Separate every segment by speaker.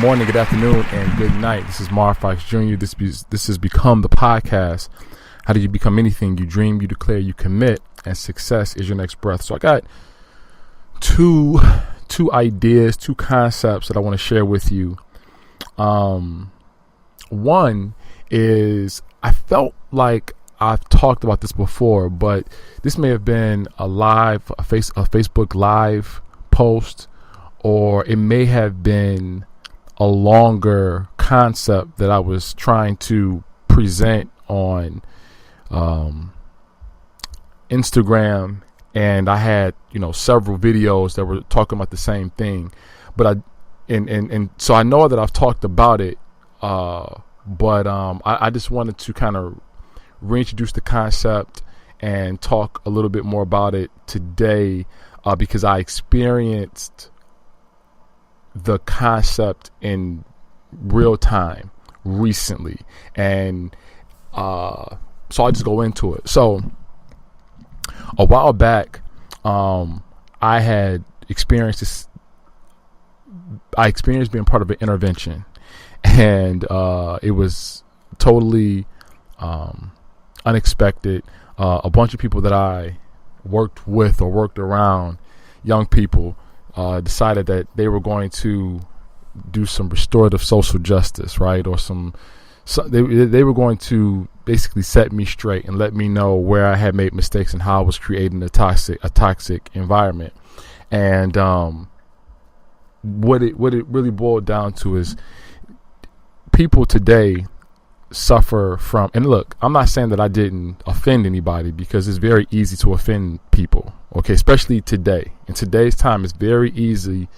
Speaker 1: morning, good afternoon, and good night. This is Mar Fox Jr. This has become the podcast. How do you become anything? You dream, you declare, you commit, and success is your next breath. So I got two ideas, two concepts that I want to share with you. One is, I felt like I've talked about this before, but this may have been a Facebook live post, or it may have been a longer concept that I was trying to present on Instagram, and I had several videos that were talking about the same thing. But so I know that I've talked about it, but I just wanted to kind of reintroduce the concept and talk a little bit more about it today, because I experienced the concept in real time recently, and so I'll just go into it. So a while back, I had experienced this. I experienced being part of an intervention, and it was totally unexpected. A bunch of people that I worked with or worked around, young people, decided that they were going to do some restorative social justice, right? Or they were going to basically set me straight and let me know where I had made mistakes and how I was creating a toxic environment. And what it really boiled down to is people today suffer from, and look, I'm not saying that I didn't offend anybody, because it's very easy to offend people, okay? Especially today. In today's time, it's very easy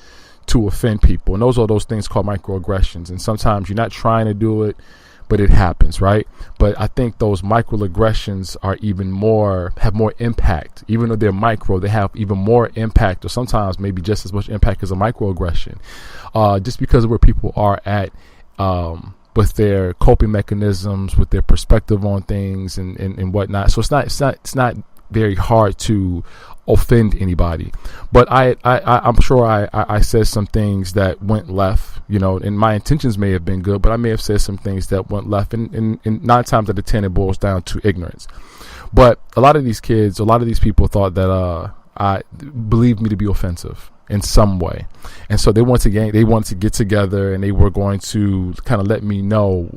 Speaker 1: to offend people. And those are those things called microaggressions. And sometimes you're not trying to do it, but it happens, right? But I think those microaggressions have more impact. Even though they're micro, they have even more impact, or sometimes maybe just as much impact as a microaggression. Just because of where people are at, with their coping mechanisms, with their perspective on things and whatnot. So it's not very hard to offend anybody. But I'm sure I said some things that went left, and my intentions may have been good, but I may have said some things that went left, and 9 times out of 10 it boils down to ignorance. But a lot of these people thought that I believed me to be offensive in some way, and so they wanted to get together, and they were going to kind of let me know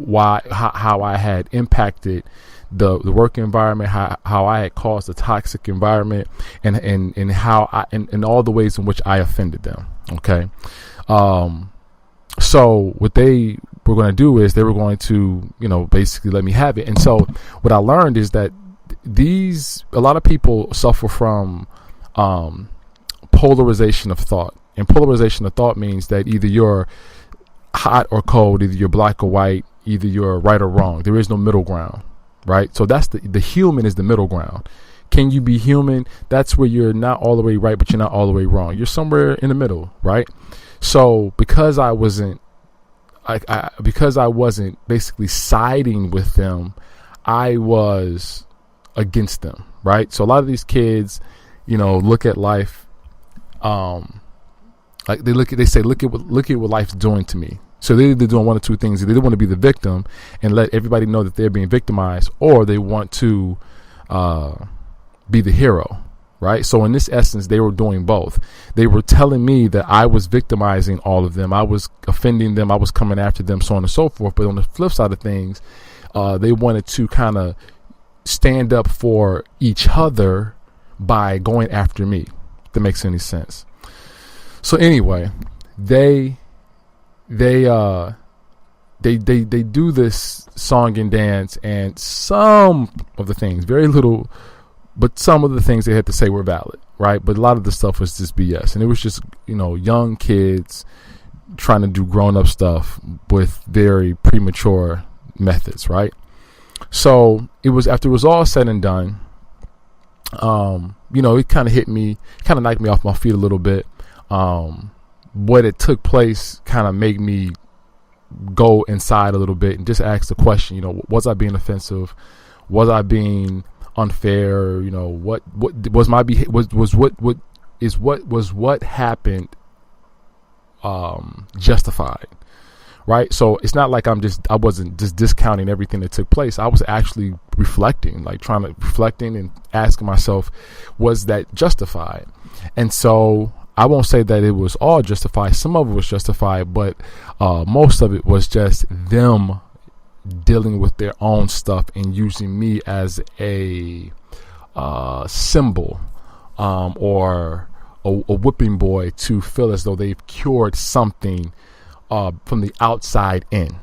Speaker 1: how I had impacted the work environment, how I had caused a toxic environment, and how and all the ways in which I offended them. Okay, so what they were going to do is they were going to basically let me have it. And so what I learned is that a lot of people suffer from polarization of thought. And polarization of thought means that either you're hot or cold, either you're black or white, either you're right or wrong. There is no middle ground, right? So that's the human is the middle ground. Can you be human? That's where you're not all the way right, but you're not all the way wrong. You're somewhere in the middle, right? So because I wasn't basically siding with them, I was against them, right? So a lot of these kids, look at life, like they say, look at what life's doing to me. So they're either doing one or two things. They want to be the victim and let everybody know that they're being victimized, or they want to be the hero, right? So in this essence, they were doing both. They were telling me that I was victimizing all of them. I was offending them. I was coming after them, so on and so forth. But on the flip side of things, they wanted to kind of stand up for each other by going after me. If that makes any sense. So anyway, they do this song and dance, and some of the things, very little, but some of the things they had to say were valid, right? But a lot of the stuff was just BS, and it was just young kids trying to do grown-up stuff with very premature methods, right? So it was, after it was all said and done, it kind of hit me, kind of knocked me off my feet a little bit. What it took place kind of made me go inside a little bit and just ask the question, was I being offensive? Was I being unfair? What was my what happened justified? right? So it's not like I wasn't just discounting everything that took place. I was actually reflecting, like reflecting and asking myself, was that justified? And so I won't say that it was all justified. Some of it was justified, but most of it was just them dealing with their own stuff and using me as a symbol or a whipping boy to feel as though they've cured something from the outside in,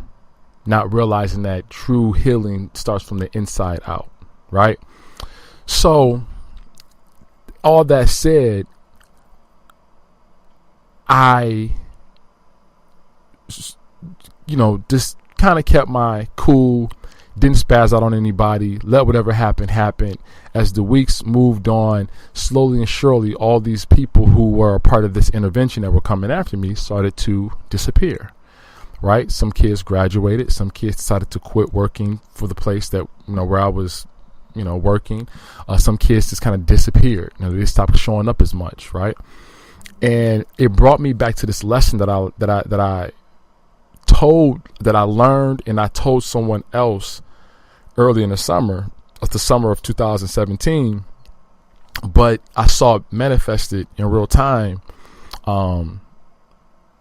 Speaker 1: not realizing that true healing starts from the inside out, right? So all that said, I, just kind of kept my cool, didn't spaz out on anybody, let whatever happened happen. As the weeks moved on, slowly and surely, all these people who were a part of this intervention that were coming after me started to disappear, right? Some kids graduated. Some kids decided to quit working for the place that, where I was, working. Some kids just kind of disappeared. They stopped showing up as much, right? And it brought me back to this lesson that I learned, and I told someone else early in the summer of 2017, but I saw it manifested in real time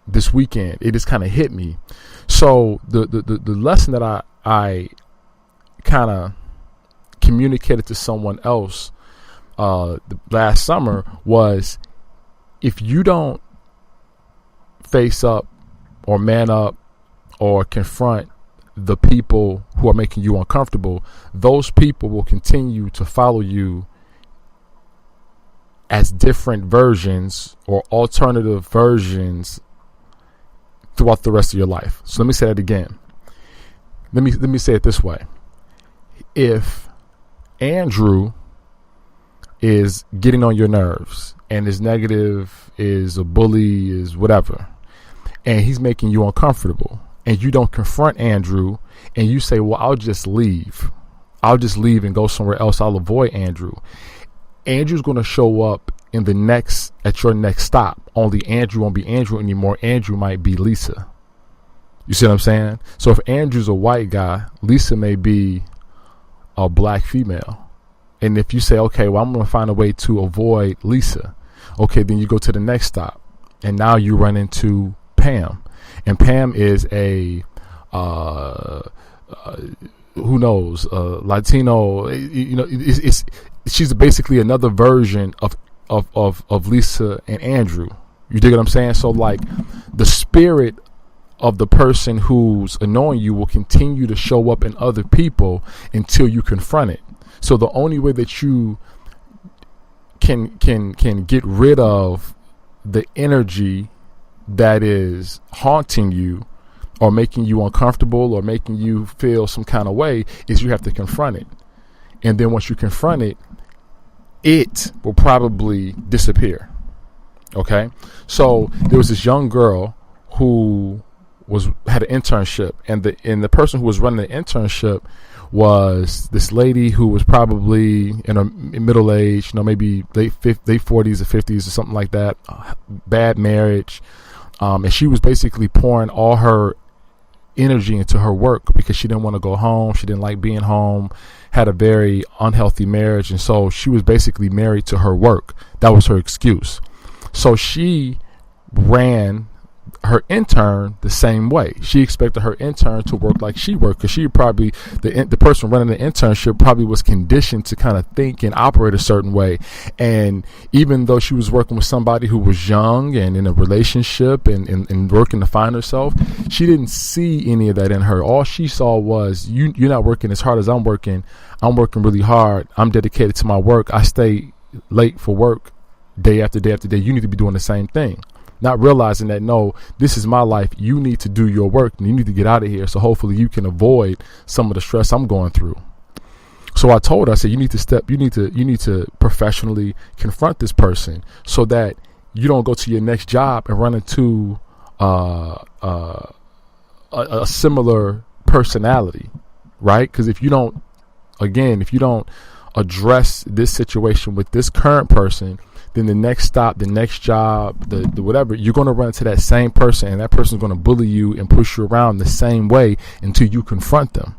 Speaker 1: this weekend. It just kind of hit me. So the lesson that I kind of communicated to someone else last summer was, if you don't face up or man up or confront the people who are making you uncomfortable, those people will continue to follow you as different versions or alternative versions throughout the rest of your life. So let me say that again. Let me say it this way. If Andrew is getting on your nerves and is negative, is a bully, is whatever, and he's making you uncomfortable, and you don't confront Andrew, and you say, well, I'll just leave and go somewhere else, I'll avoid Andrew. Andrew's going to show up at your next stop. Only Andrew won't be Andrew anymore. Andrew might be Lisa. You see what I'm saying? So if Andrew's a white guy, Lisa may be a black female. And if you say, okay, well, I'm going to find a way to avoid Lisa. Okay, then you go to the next stop, and now you run into Pam. And Pam is a, who knows, Latino, she's basically another version of Lisa and Andrew. You dig what I'm saying? So like the spirit of the person who's annoying you will continue to show up in other people until you confront it. So the only way that you can get rid of the energy that is haunting you or making you uncomfortable or making you feel some kind of way is you have to confront it. And then once you confront it, it will probably disappear. Okay? So there was this young girl who had an internship, and the person who was running the internship was this lady who was probably in her middle age, maybe late 40s or 50s or something like that, bad marriage. And she was basically pouring all her energy into her work because she didn't want to go home. She didn't like being home, had a very unhealthy marriage. And so she was basically married to her work. That was her excuse. So she ran her intern the same way. She expected her intern to work like she worked, because she probably, the person running the internship probably was conditioned to kind of think and operate a certain way. And even though she was working with somebody who was young and in a relationship and working to find herself, she didn't see any of that in her. All she saw was, you're not working as hard as I'm working. I'm working really hard. I'm dedicated to my work. I stay late for work day after day after day. You need to be doing the same thing. Not realizing that, no, this is my life. You need to do your work and you need to get out of here. So hopefully you can avoid some of the stress I'm going through. So I told her, I said, you need to professionally confront this person so that you don't go to your next job and run into a similar personality, right? Because if you don't address this situation with this current person, then the next stop, the next job, the whatever, you're going to run into that same person, and that person's going to bully you and push you around the same way until you confront them.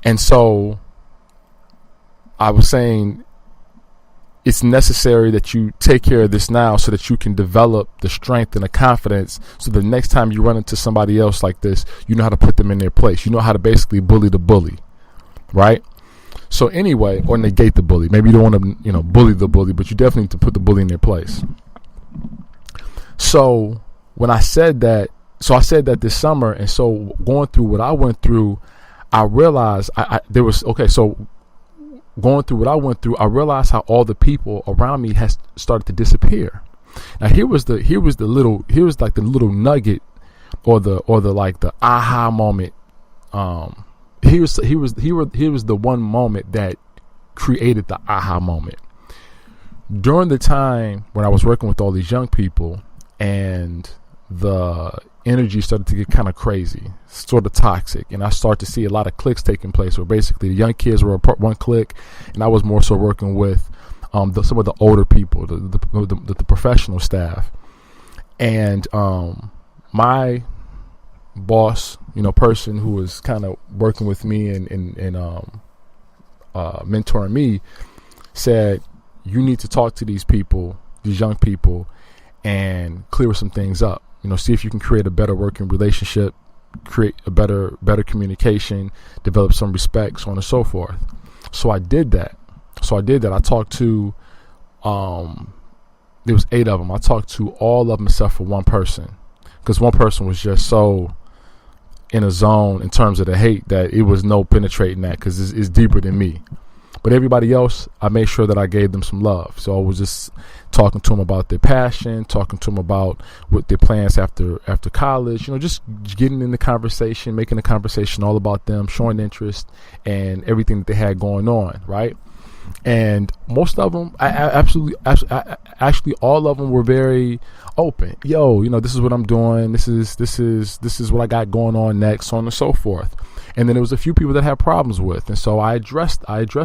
Speaker 1: And so I was saying it's necessary that you take care of this now so that you can develop the strength and the confidence, so the next time you run into somebody else like this, you know how to put them in their place. You know how to basically bully the bully, right? So anyway, or negate the bully. Maybe you don't want to, bully the bully, but you definitely need to put the bully in their place. So when I said that, I said that this summer, and so going through what I went through, I realized going through what I went through, I realized how all the people around me has started to disappear. Now here was like the little nugget, or the aha moment. Here was the one moment that created the aha moment. During the time when I was working with all these young people, and the energy started to get kind of crazy, sort of toxic, and I started to see a lot of cliques taking place, where basically the young kids were one clique, and I was more so working with some of the older people, the professional staff. And my boss, person who was kind of working with me and mentoring me, said, you need to talk to these people, these young people, and clear some things up. See if you can create a better working relationship, create a better communication, develop some respect, so on and so forth. So I did that. I talked to, there was 8 of them. I talked to all of them except for one person, because one person was just so in a zone in terms of the hate that it was no penetrating that, because it's deeper than me. But everybody else, I made sure that I gave them some love. So I was just talking to them about their passion, talking to them about what their plans after college, just getting in the conversation, making the conversation all about them, showing interest and everything that they had going on, right? And most of them, actually all of them were very open. Yo, this is what I'm doing. This is what I got going on next, so on and so forth. And then there was a few people that had problems with, and so I addressed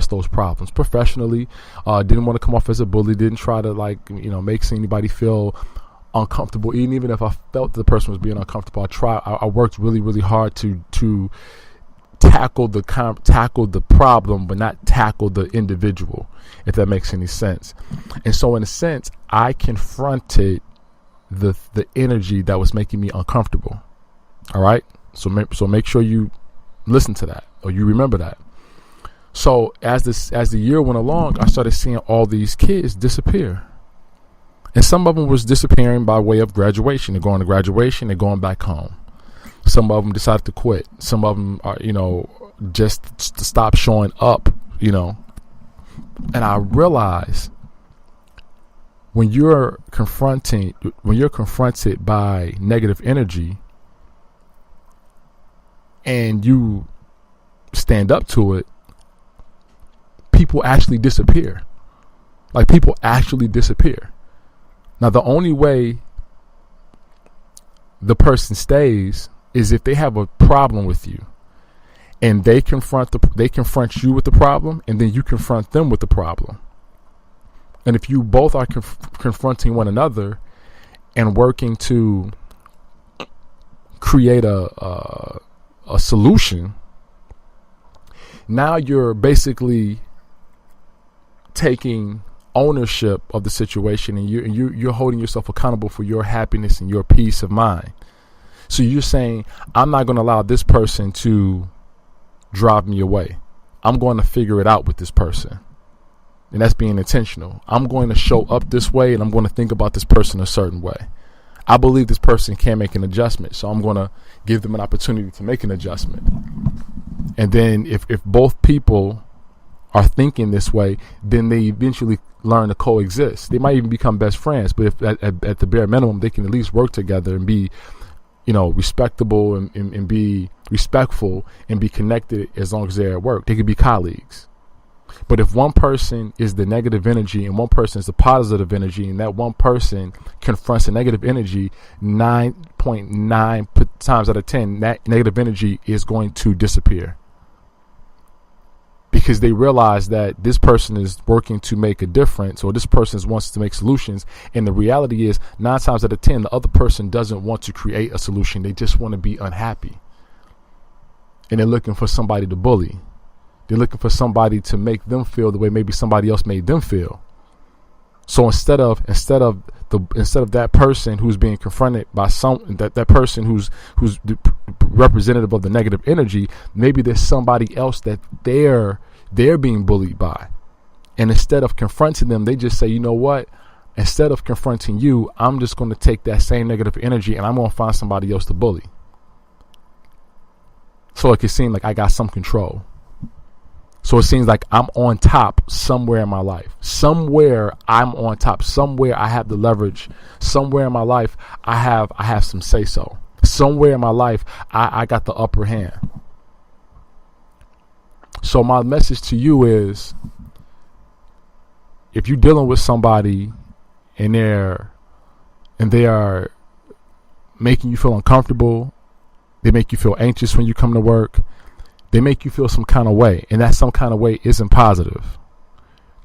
Speaker 1: those problems professionally. Didn't want to come off as a bully. Didn't try to make anybody feel uncomfortable. Even if I felt the person was being uncomfortable, I worked really, really hard to tackle the problem, but not tackle the individual, if that makes any sense. And so in a sense, I confronted the energy that was making me uncomfortable. All right. So make sure you listen to that, or you remember that. So as the year went along, I started seeing all these kids disappear. And some of them was disappearing by way of graduation. They're going to graduation, they're going back home. Some of them decided to quit. Some of them are, just to stop showing up, And I realized when you're confronted by negative energy and you stand up to it, people actually disappear. Like, people actually disappear. Now, the only way the person stays is if they have a problem with you, and they confront you with the problem, and then you confront them with the problem. And if you both are confronting one another and working to create a solution, now you're basically taking ownership of the situation, and you're holding yourself accountable for your happiness and your peace of mind. So you're saying, I'm not going to allow this person to drive me away. I'm going to figure it out with this person. And that's being intentional. I'm going to show up this way, and I'm going to think about this person a certain way. I believe this person can make an adjustment, so I'm going to give them an opportunity to make an adjustment. And then if both people are thinking this way, then they eventually learn to coexist. They might even become best friends, but if at the bare minimum, they can at least work together and be respectable and be respectful and be connected as long as they're at work. They could be colleagues. But if one person is the negative energy and one person is the positive energy, and that one person confronts the negative energy, 9.9 times out of 10, that negative energy is going to disappear. because they realize that this person is working to make a difference, or this person wants to make solutions. And the reality is 9 times out of 10, the other person doesn't want to create a solution. They just want to be unhappy. And they're looking for somebody to bully. They're looking for somebody to make them feel the way maybe somebody else made them feel. So instead of that person who's being confronted by that person who's the representative of the negative energy, maybe there's somebody else that they're being bullied by. And instead of confronting them, they just say, you know what? Instead of confronting you, I'm just going to take that same negative energy and I'm going to find somebody else to bully. So it can seem like I got some control. So it seems like I'm on top somewhere in my life. Somewhere I'm on top. Somewhere I have the leverage. Somewhere in my life I have some say so. Somewhere in my life I got the upper hand. So my message to you is, if you're dealing with somebody and they are making you feel uncomfortable, they make you feel anxious when you come to work, they make you feel some kind of way, and that some kind of way isn't positive,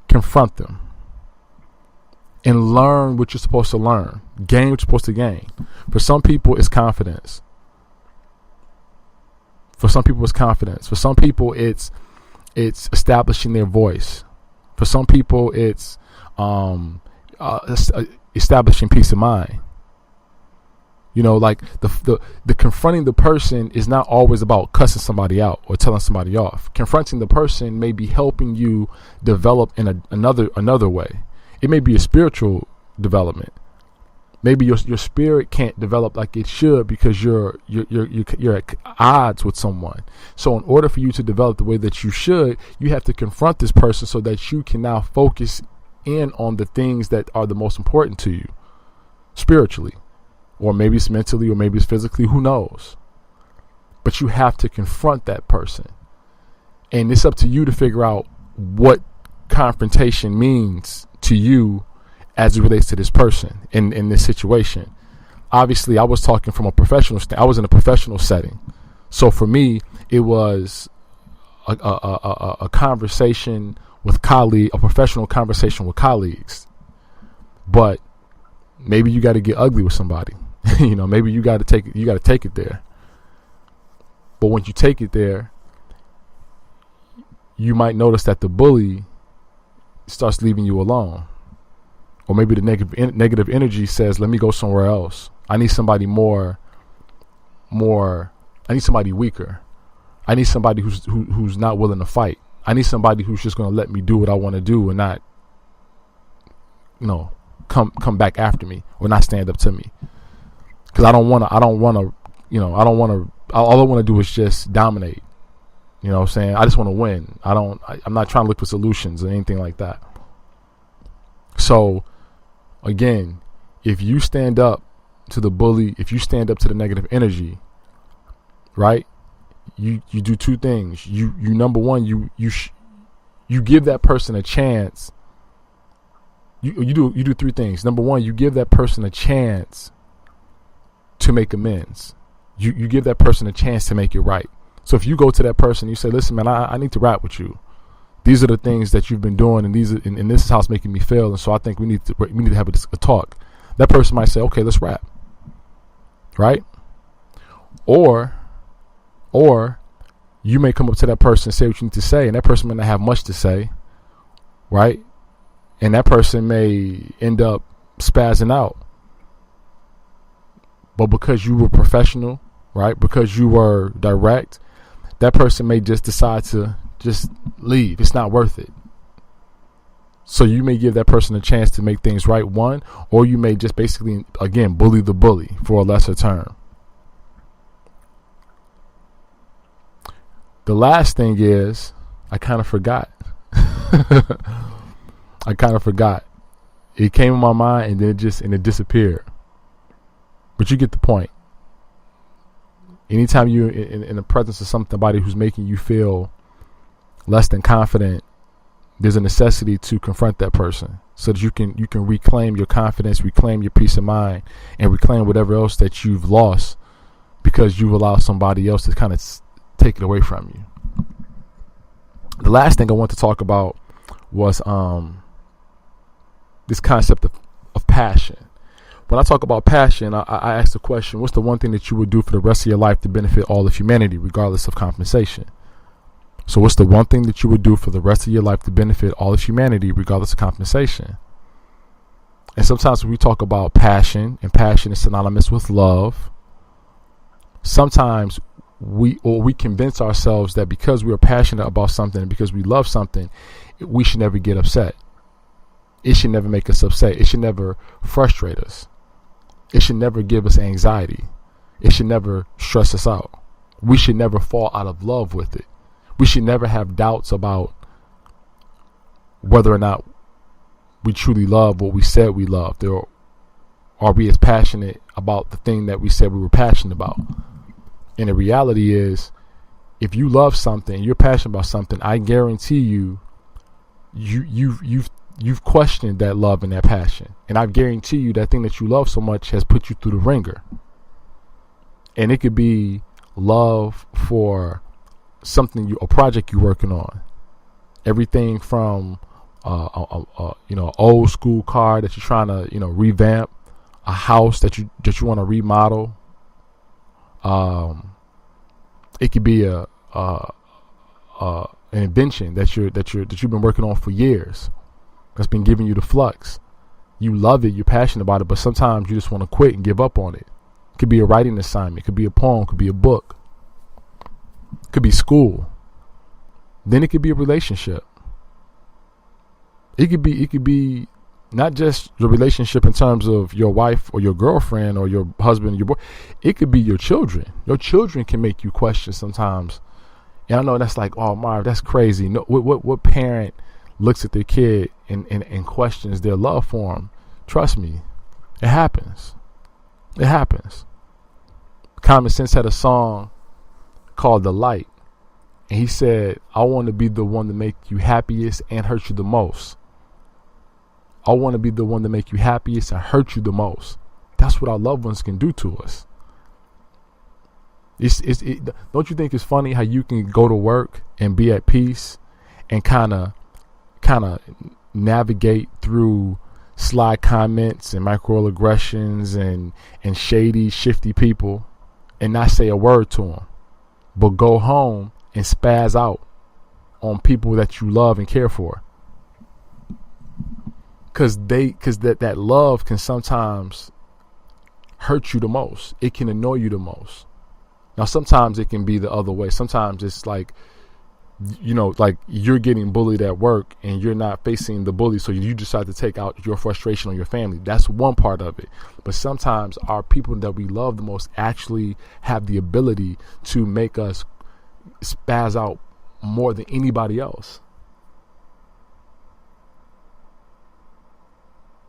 Speaker 1: confront them and learn what you're supposed to learn. Gain what you're supposed to gain. For some people, it's confidence. For some people, it's confidence. For some people, it's establishing their voice. For some people, it's establishing peace of mind. You know, like the confronting the person is not always about cussing somebody out or telling somebody off. Confronting the person may be helping you develop in another way. It may be a spiritual development. Maybe your spirit can't develop like it should because you're at odds with someone. So in order for you to develop the way that you should, you have to confront this person so that you can now focus in on the things that are the most important to you spiritually. Or maybe it's mentally, or maybe it's physically, who knows? But you have to confront that person. And it's up to you to figure out what confrontation means to you as it relates to this person in this situation. Obviously, I was talking from a professional I was in a professional setting. So for me, it was a conversation with a professional conversation with colleagues. But maybe you got to get ugly with somebody. You know, maybe you got to take it there. But when you take it there, you might notice that the bully starts leaving you alone. Or maybe the negative energy says, let me go somewhere else. I need somebody I need somebody weaker. I need somebody who's not willing to fight. I need somebody who's just going to let me do what I want to do and not, come back after me or not stand up to me. Because all I want to do is just dominate. You know what I'm saying? I just want to win. I'm not trying to look for solutions or anything like that. So again, if you stand up to the bully, if you stand up to the negative energy, right? You do two things. You number one, you give that person a chance. You do three things. Number one, you give that person a chance to make amends. You give that person a chance to make it right. So if you go to that person, you say, listen, man, I need to rap with you. These are the things that you've been doing, and and this is how it's making me feel. And so I think we need to have a talk. That person might say, okay, let's rap. Right? Or you may come up to that person and say what you need to say, and that person may not have much to say. Right? And that person may end up spazzing out. But because you were professional, right? Because you were direct, that person may just decide to just leave. It's not worth it. So you may give that person a chance to make things right, one, or you may just basically, again, bully the bully for a lesser term. The last thing is, I kind of forgot. It came in my mind and then it disappeared. But you get the point. Anytime you're in the presence of somebody who's making you feel less than confident, there's a necessity to confront that person so that you can reclaim your confidence, reclaim your peace of mind, and reclaim whatever else that you've lost because you've allowed somebody else to kind of take it away from you. The last thing I want to talk about was this concept of passion. When I talk about passion, I ask the question, what's the one thing that you would do for the rest of your life to benefit all of humanity, regardless of compensation? So what's the one thing that you would do for the rest of your life to benefit all of humanity, regardless of compensation? And sometimes when we talk about passion, and passion is synonymous with love, sometimes we convince ourselves that because we are passionate about something and because we love something, we should never get upset. It should never make us upset. It should never frustrate us. It should never give us anxiety. It should never stress us out. We should never fall out of love with it. We should never have doubts about whether or not we truly love what we said we loved, or are we as passionate about the thing that we said we were passionate about. And the reality is, if you love something, you're passionate about something, I guarantee you've questioned that love and that passion. And I guarantee you that thing that you love so much has put you through the ringer. And it could be love for something, a project you're working on. Everything from old school car that you're trying to revamp, a house that you want to remodel. It could be an invention that you've been working on for years, that's been giving you the flux. You love it, you're passionate about it, but sometimes you just want to quit and give up on it. It could be a writing assignment, it could be a poem, it could be a book, it could be school. Then it could be a relationship. It could be not just the relationship in terms of your wife or your girlfriend or your husband, your boy. It could be your children. Your children can make you question sometimes. And I know that's like, oh, Marv, that's crazy. No, what parent looks at their kid and questions their love for him? Trust me, it happens. It happens. Common Sense had a song called The Light. And he said, I want to be the one to make you happiest and hurt you the most. I want to be the one to make you happiest and hurt you the most. That's what our loved ones can do to us. Don't you think it's funny how you can go to work and be at peace and kind of navigate through sly comments and microaggressions and shady, shifty people and not say a word to them, but go home and spaz out on people that you love and care for? Because that love can sometimes hurt you the most. It can annoy you the most. Now, sometimes it can be the other way. Sometimes it's like, like you're getting bullied at work and you're not facing the bully, so you decide to take out your frustration on your family. That's one part of it. But sometimes our people that we love the most actually have the ability to make us spaz out more than anybody else.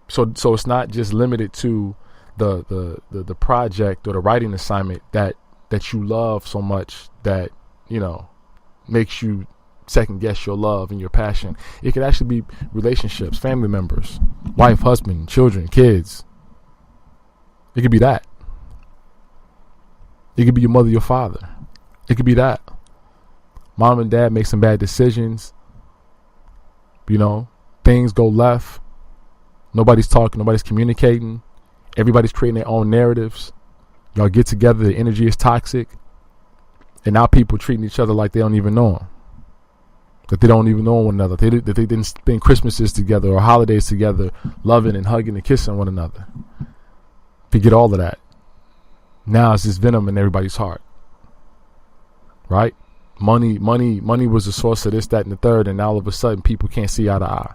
Speaker 1: So it's not just limited to the project or the writing assignment that you love so much that makes you second guess your love and your passion. It could actually be relationships, family members, wife, husband, children, kids. It could be that. It could be your mother, your father. It could be that. Mom and dad make some bad decisions. Things go left. Nobody's talking. Nobody's communicating. Everybody's creating their own narratives. Y'all get together. The energy is toxic. And now people treating each other like they don't even know them. That they don't even know one another. That they didn't spend Christmases together or holidays together, loving and hugging and kissing one another. Forget all of that. Now it's just venom in everybody's heart. Right? Money was the source of this, that, and the third, and now all of a sudden people can't see eye to eye.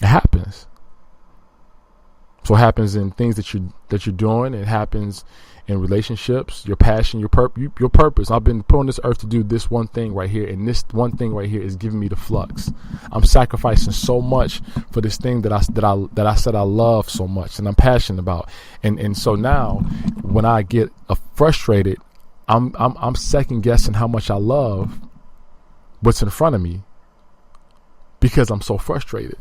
Speaker 1: It happens. So it happens in things that you're doing. It happens in relationships, your passion, your purpose. I've been put on this earth to do this one thing right here, and this one thing right here is giving me the flux. I'm sacrificing so much for this thing that I said I love so much and I'm passionate about. And so now when I get frustrated, I'm second guessing how much I love what's in front of me because I'm so frustrated.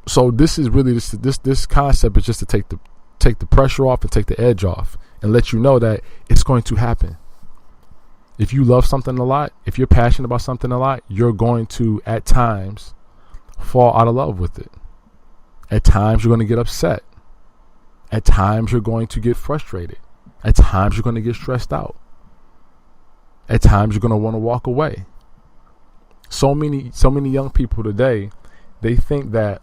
Speaker 1: So this is really this concept is just to take the pressure off and take the edge off and let you know that it's going to happen. If you love something a lot, if you're passionate about something a lot, you're going to, at times, fall out of love with it. At times, you're going to get upset. At times, you're going to get frustrated. At times, you're going to get stressed out. At times, you're going to want to walk away. So many young people today, they think that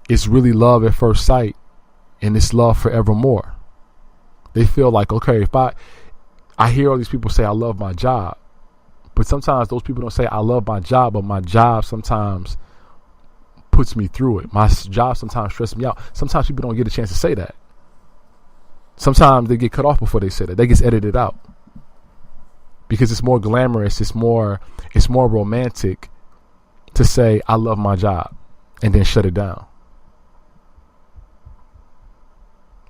Speaker 1: it's really love at first sight and it's love forevermore. They feel like, okay, if I hear all these people say I love my job, but sometimes those people don't say I love my job, but my job sometimes puts me through it. My job sometimes stresses me out. Sometimes people don't get a chance to say that. Sometimes they get cut off before they say that. They get edited out because it's more glamorous. It's more romantic to say I love my job and then shut it down.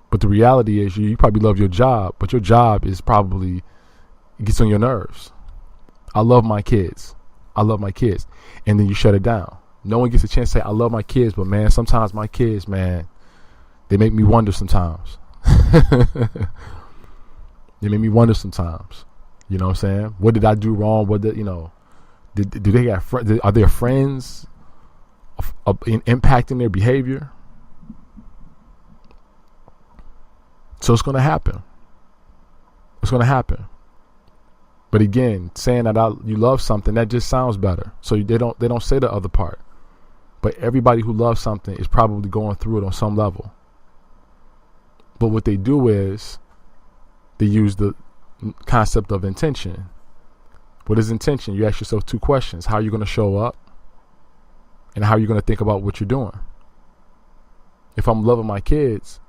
Speaker 1: But the reality is you probably love your job, but your job is probably, it gets on your nerves. I love my kids. I love my kids. And then you shut it down. No one gets a chance to say, I love my kids, but man, sometimes my kids, man, they make me wonder sometimes. They make me wonder sometimes. You know what I'm saying? What did I do wrong? What did, do they got are their friends impacting their behavior? So it's going to happen. It's going to happen. But again, saying that you love something, that just sounds better. So they don't say the other part. But everybody who loves something is probably going through it on some level. But what they do is they use the concept of intention. What is intention? You ask yourself two questions. How are you going to show up? And how are you going to think about what you're doing? If I'm loving my kids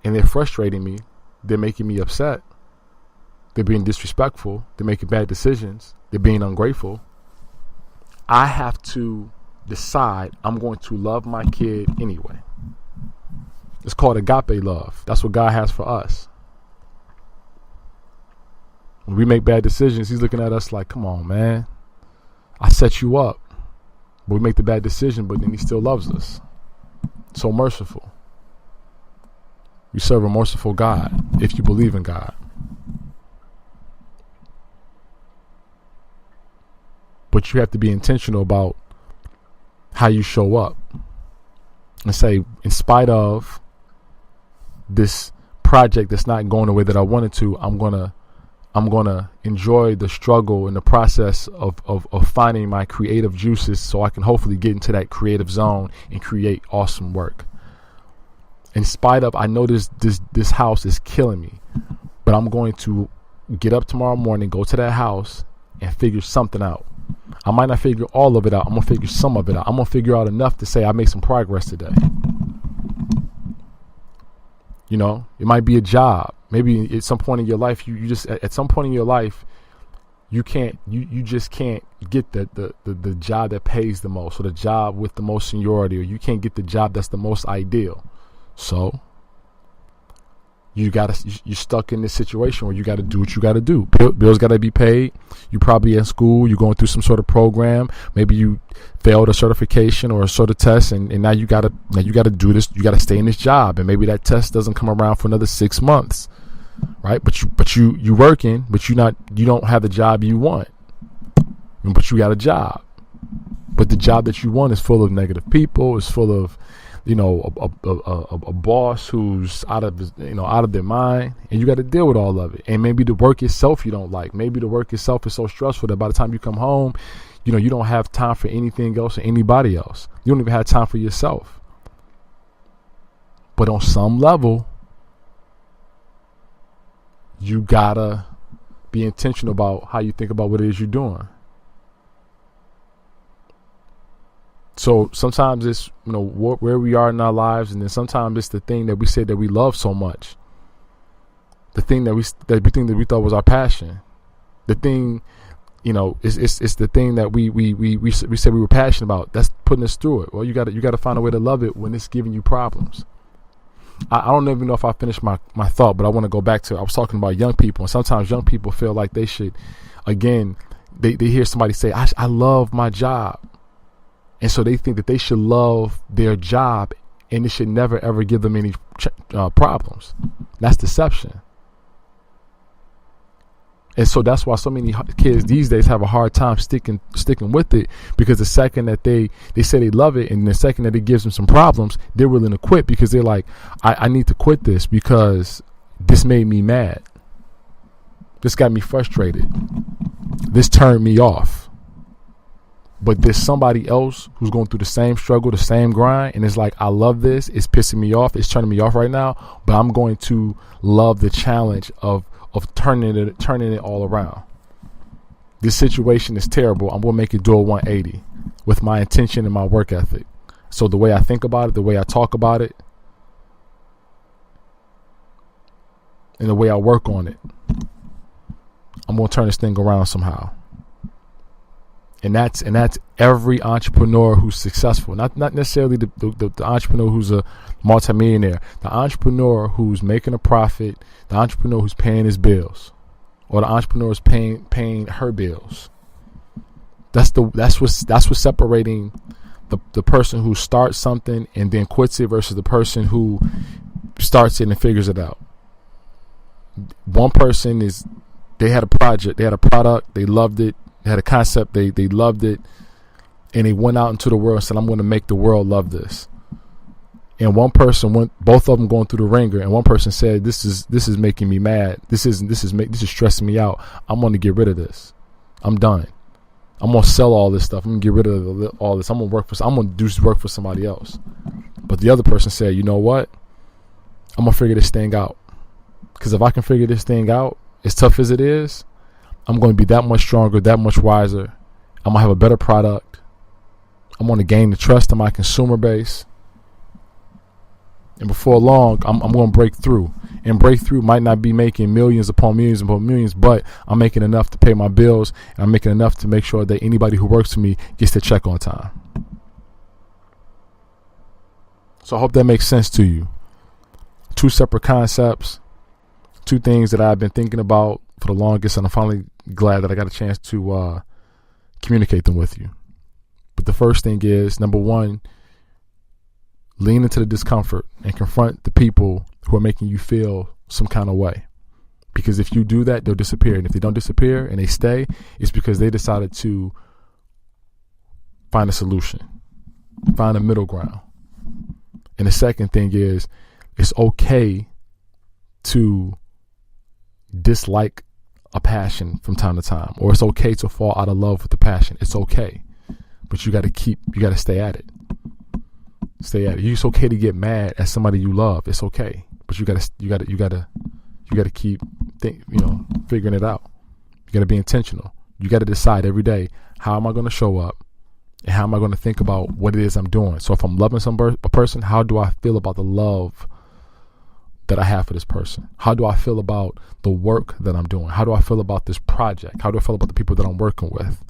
Speaker 1: and they're frustrating me, they're making me upset, they're being disrespectful, they're making bad decisions, they're being ungrateful, I have to decide I'm going to love my kid anyway. It's called agape love. That's what God has for us. When we make bad decisions, he's looking at us like, come on, man. I set you up. But we make the bad decision, but then he still loves us. So merciful. You serve a merciful God if you believe in God. But you have to be intentional about how you show up. And say, in spite of this project that's not going the way that I wanted to, I'm gonna enjoy the struggle and the process of finding my creative juices so I can hopefully get into that creative zone and create awesome work. In spite of, I know this house is killing me, but I'm going to get up tomorrow morning, go to that house and figure something out. I might not figure all of it out. I'm going to figure some of it out. I'm going to figure out enough to say I made some progress today. You know, it might be a job. Maybe at some point in your life, you just, at some point in your life, you just can't get the job that pays the most, or the job with the most seniority, or you can't get the job that's the most ideal. So you're stuck in this situation where you got to do what you got to do. Bills got to be paid. You probably in school. You're going through some sort of program. Maybe you failed a certification or a sort of test, and now you got to do this. You got to stay in this job, and maybe that test doesn't come around for another 6 months, right? But you working, but you don't have the job you want, but you got a job. But the job that you want is full of negative people. It's full of a boss who's out of their mind, and you got to deal with all of it. And maybe the work itself you don't like. Maybe the work itself is so stressful that by the time you come home, you don't have time for anything else or anybody else. You don't even have time for yourself. But on some level, you gotta be intentional about how you think about what it is you're doing. So sometimes it's, where we are in our lives, and then sometimes it's the thing that we say that we love so much. The thing that we thought was our passion. The thing, it's the thing that we said we were passionate about. That's putting us through it. Well, you got to find a way to love it when it's giving you problems. I don't even know if I finished my thought, but I want to go back to, I was talking about young people, and sometimes young people feel like they should, again, they hear somebody say, I love my job. And so they think that they should love their job and it should never ever give them any problems. That's deception. And so that's why so many kids these days have a hard time sticking with it, because the second that they say they love it, and the second that it gives them some problems, they're willing to quit, because they're like, I need to quit this because this made me mad. This got me frustrated. This turned me off. But there's somebody else who's going through the same struggle, the same grind, and it's like, I love this. It's pissing me off. It's turning me off right now, but I'm going to love the challenge of turning it all around. This situation is terrible. I'm going to make it do a 180 with my intention and my work ethic. So the way I think about it, the way I talk about it, and the way I work on it, I'm going to turn this thing around somehow. And that's every entrepreneur who's successful. Not necessarily the entrepreneur who's a multimillionaire. The entrepreneur who's making a profit. The entrepreneur who's paying his bills, or the entrepreneur is paying her bills. That's what's separating the person who starts something and then quits it versus the person who starts it and figures it out. One person they had a project, they had a product, they loved it. They had a concept, they loved it, and they went out into the world and said, I'm going to make the world love this. And one person both of them going through the ringer, and one person said, this is making me mad. This is stressing me out. I'm going to get rid of this. I'm done. I'm going to sell all this stuff. I'm going to get rid of all this. I'm going to do work for somebody else. But the other person said, you know what? I'm going to figure this thing out. Because if I can figure this thing out, as tough as it is, I'm going to be that much stronger, that much wiser. I'm going to have a better product. I'm going to gain the trust of my consumer base. And before long, I'm going to break through. And breakthrough might not be making millions upon millions upon millions, but I'm making enough to pay my bills. And I'm making enough to make sure that anybody who works for me gets their check on time. So I hope that makes sense to you. Two separate concepts. Two things that I've been thinking about for the longest, and I'm finally glad that I got a chance to communicate them with you. But the first thing is, number one, lean into the discomfort and confront the people who are making you feel some kind of way. Because if you do that, they'll disappear. And if they don't disappear and they stay, it's because they decided to find a solution, find a middle ground. And the second thing is, it's okay to dislike a passion from time to time, or it's okay to fall out of love with the passion. It's okay, but you got to stay at it. Stay at it. It's okay to get mad at somebody you love. It's okay, but you got to keep figuring it out. You got to be intentional. You got to decide every day, how am I going to show up, and how am I going to think about what it is I'm doing. So if I'm loving a person, how do I feel about the love that I have for this person? How do I feel about the work that I'm doing? How do I feel about this project? How do I feel about the people that I'm working with?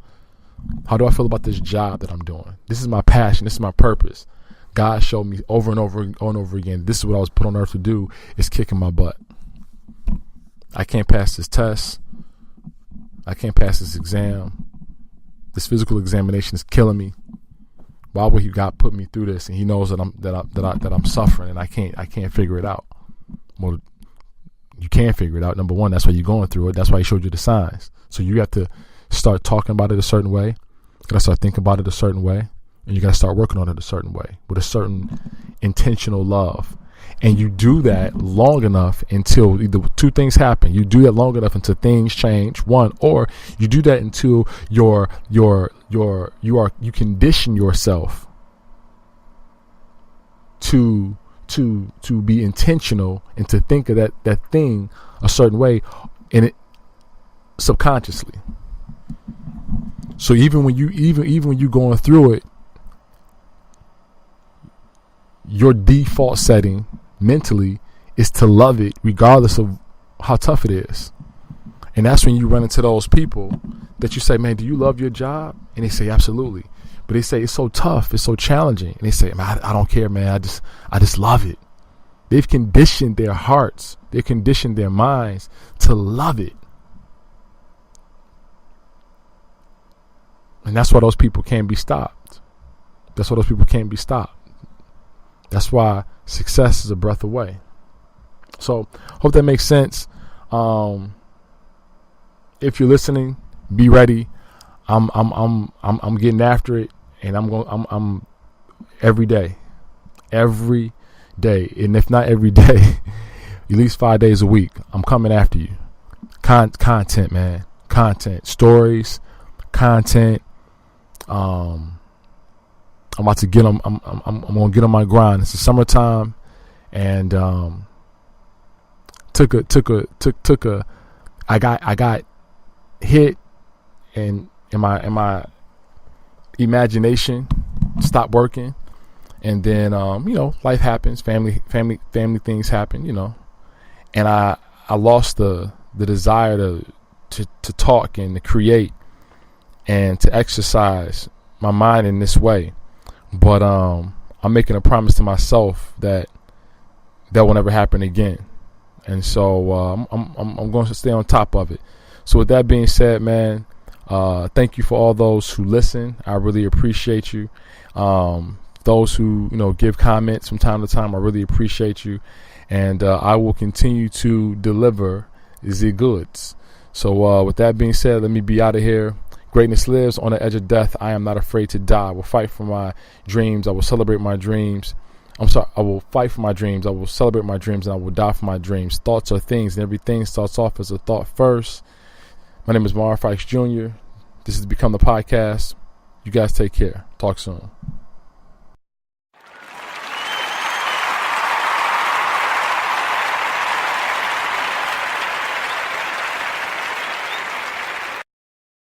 Speaker 1: How do I feel about this job that I'm doing? This is my passion. This is my purpose. God showed me over and over and over again, this is what I was put on earth to do, is kicking my butt. I can't pass this test. I can't pass this exam. This physical examination is killing me. Why would God put me through this? And He knows that I'm suffering, and I can't figure it out. Well, you can't figure it out. Number one, that's why you're going through it. That's why He showed you the signs. So you have to start talking about it a certain way. You got to start thinking about it a certain way. And you got to start working on it a certain way, with a certain intentional love. And you do that long enough until either two things happen. You do that long enough until things change, one, or you do that until you condition yourself to be intentional and to think of that thing a certain way, and it subconsciously. So even when you going through it, your default setting mentally is to love it regardless of how tough it is. And that's when you run into those people that you say, man, do you love your job? And they say, absolutely. But they say, it's so tough, it's so challenging. And they say, man, I don't care, man. I just love it. They've conditioned their hearts, they've conditioned their minds to love it. And that's why those people can't be stopped. That's That's why success is a breath away. So hope that makes sense. If you're listening, be ready. I'm getting after it, and I'm every day, and if not every day, at least 5 days a week, I'm coming after you. Content, man, content, stories, content. I'm about to get on. I'm gonna get on my grind. It's the summertime, and I got hit, and my imagination stopped working, and then life happens, family things happen, and I lost the desire to talk and to create and to exercise my mind in this way. But I'm making a promise to myself that will never happen again. And so I'm going to stay on top of it. So with that being said, man, thank you for all those who listen. I really appreciate you. Those who give comments from time to time, I really appreciate you. And I will continue to deliver the goods. So with that being said, let me be out of here. Greatness lives on the edge of death. I am not afraid to die. I will fight for my dreams. I will celebrate my dreams. I will fight for my dreams. I will celebrate my dreams, and I will die for my dreams. Thoughts are things, and everything starts off as a thought first. My name is Mar Fikes Jr. This has become the podcast. You guys take care. Talk soon.